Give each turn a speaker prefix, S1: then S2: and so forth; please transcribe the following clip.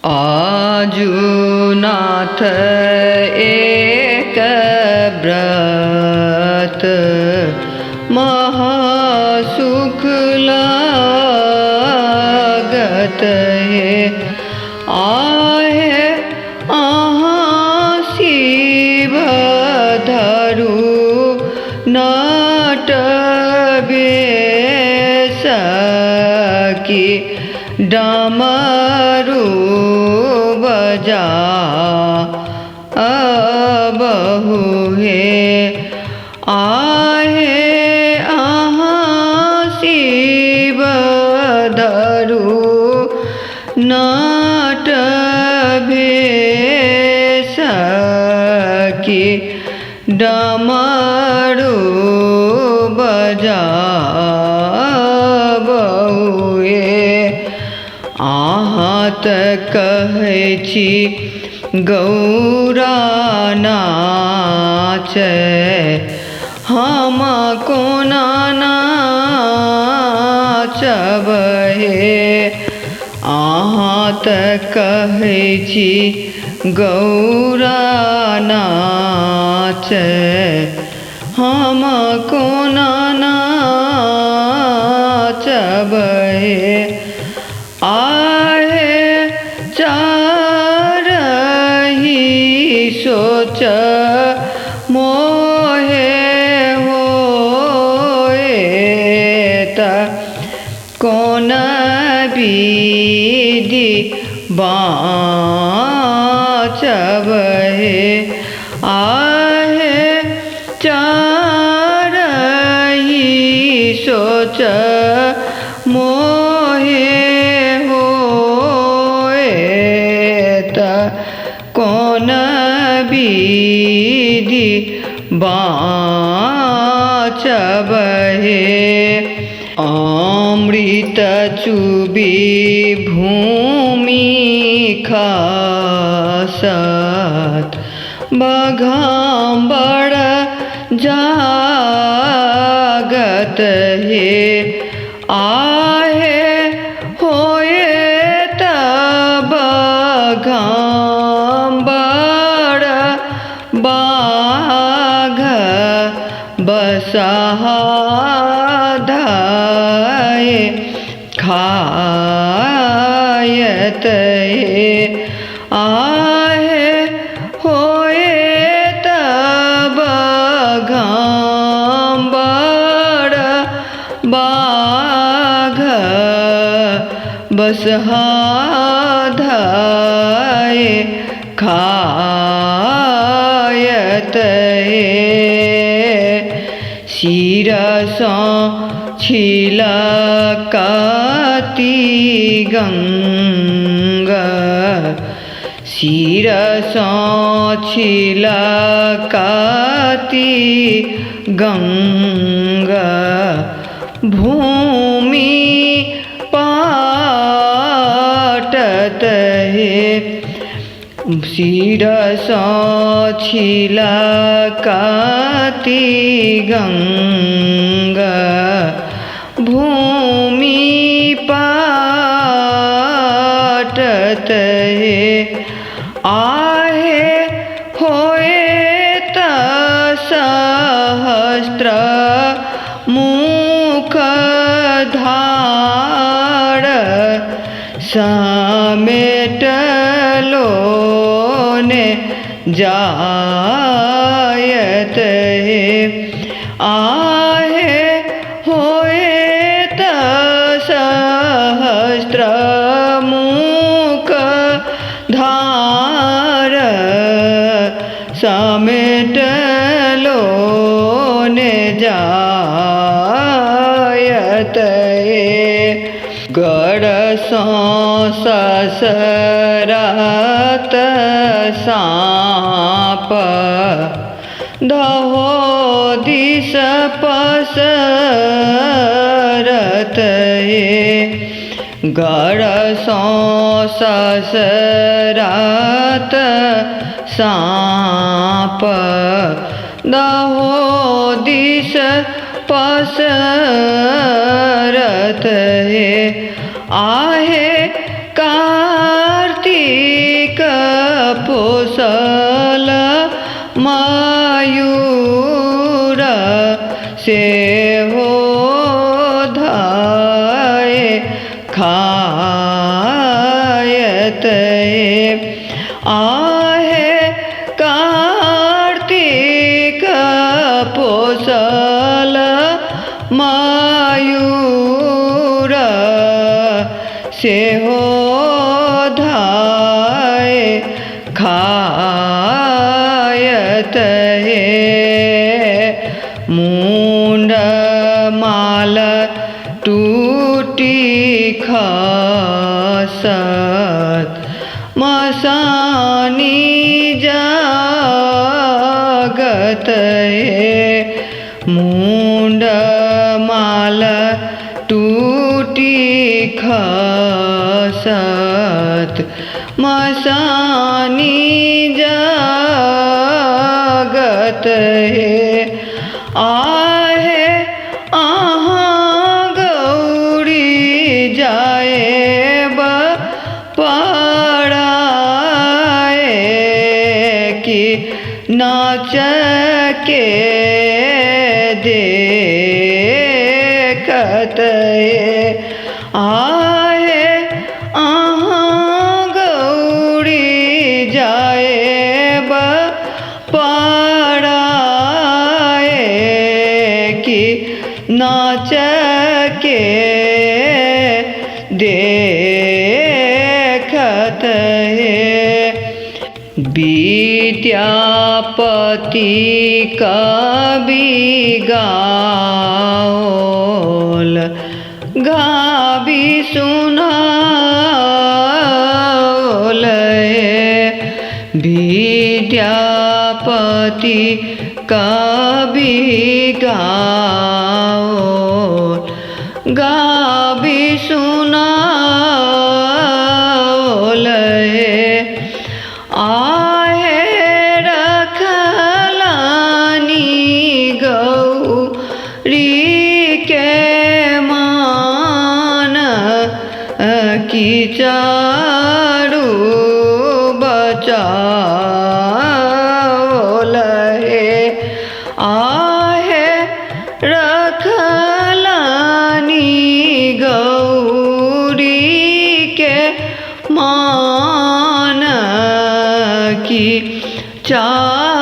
S1: आजुनाथ एक व्रत महासुख लागत है। आहे अहाँ शिव धरु नाट बेस की डमरू बजा बहु है। आहे अहाँ शिव धरु नाट भेस की डमरू बजा अहाँ तऽ कहै छी गौरा नाच हम कोना नाचब हे। अहाँ तऽ कहै छी गौरा नाच हम कोना नाचब हे। आहे चारही सोच मोहे होए त कोन विधि बाँचब हे। आहे चारही सोच मोहे कौन विधि बाँचब हे। अमृत चुबी भूमि खासत बघाम्बर जागत हे। आहे होए तब बघाम्बर बाघ बसहा धाय खायत हे। आहे होए तब बघाम्बर बाघ बसहा धाय खायत हे। शिरसँ छिलकती गंगा शिरसँ छिलकती गंगा भूमि पाटत हे। शिरसँ छिलकती गंगा भूमि पाटत हे। आहे होए त सहस्त्र मुख धार समेटलो ने जायत हे। आहे होए त सहस्त्र मुख धार समेटलो ने जायत हे। गरसँ ससरत साँप दहो दिस पसरत हे। गरसँ ससरत साँप दहो दिस पसरत है। आहे कार्तिक पोसल मयूर से हो धाय खायत आहे कार्तिक पोसल मयूर से हो धाय खायत मुंड माल टूटी खसत मसानी जागत मुंड माल टूटी खसत मसानी जागत आहे आहाँ गौरी जाए पड़ाए कि नाच के देखत आहे आहाँ गौरी जाए पड़ाए कि नाच के देखत विद्यापति कवि गाओल गावी सुनाओल विद्यापति कवि गाओल गावी सुनाओल आहे रखलानी गौरी के मान की चारू बचाओल आहे रखलानी गौरी के मान की चारू